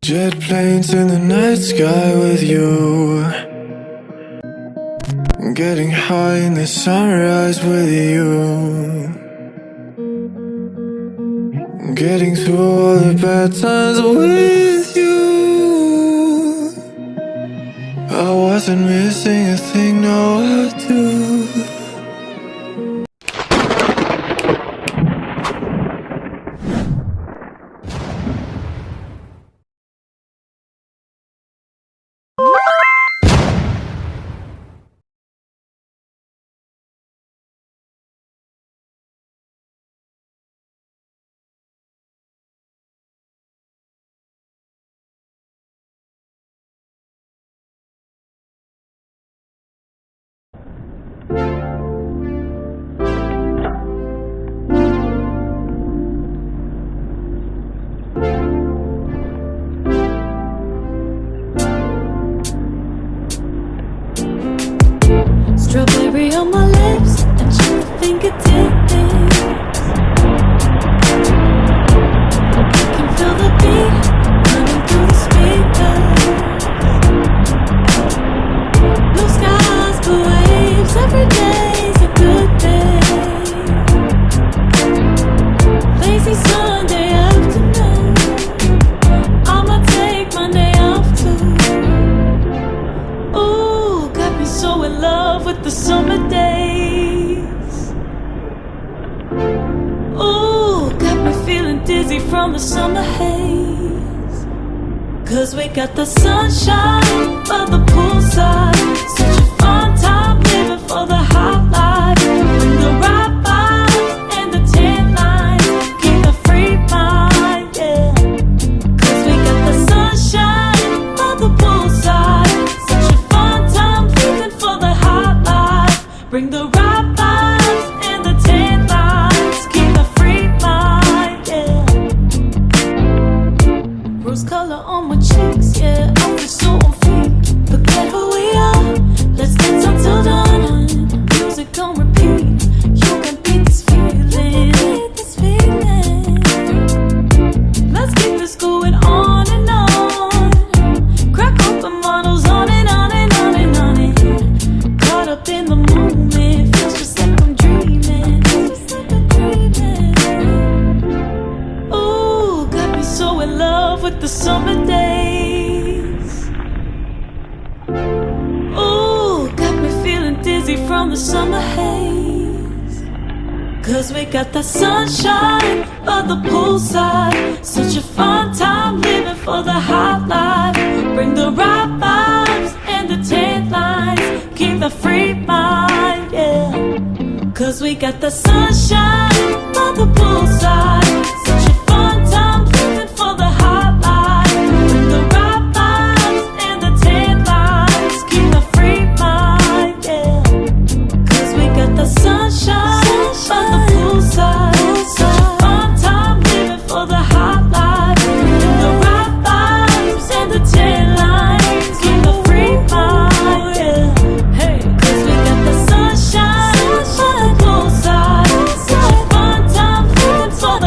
Jet planes in the night sky with you, getting high in the sunrise with you, getting through all the bad times with you. I wasn't missing a thing, no I do. Strawberry on my lips and your fingertips. I can feel the beat running through the speakers. Blue skies, blue waves, every day's a good day. Lazy Sunday afternoon, I'ma take Monday off too. Ooh, got me so in love with the summer days. Ooh, got me feeling dizzy from the summer haze. Cause we got the sunshine by the poolside. Such a fun time living for the hot life. Bring the right vibes and the tan lines. Keep a free mind, yeah. Cause we got the sunshine by the poolside. Such a fun time living for the hot life. Bring the right vibes and the tan lines. Keep a free mind, yeah. Rose color on my cheeks, yeah. I feel so on fleek. Forget who we are. Let's dance until dawn. Music on repeat. You can beat this feeling. Let's keep this going on and on. Crack open bottles on and on and on and on and caught up in the moment. Feels just like I'm dreaming. Ooh, got me so in love with the summer days. Ooh, got me feeling dizzy from the summer haze. Cause we got the sunshine by the poolside. Such a fun time living for the hot life. Bring the right vibes and the tan lines. Keep the free mind, yeah. Cause we got the sunshine by the poolside. Such a fun time living for the hot life. Bring the right vibes and the tan lines. Keep the free mind, yeah. Cause we got the sunshine by the poolside. Such a fun time living for the hot life. Bring the right vibes and the tan lines. Keep the free mind, yeah. Hey, cause we got the sunshine by the poolside. Such a fun time living for the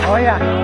Oh ya.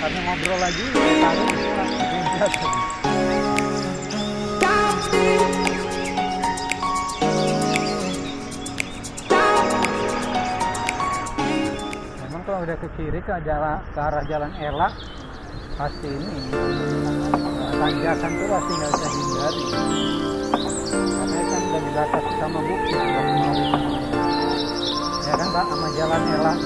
karena ngobrol lagi taruh memang kalau udah ke kiri ke arah jalan Elak pasti ini tanjakan tuh pasti nggak bisa dihindari karena kan udah dibatasi sama bukit ya kan Pak sama jalan Elak.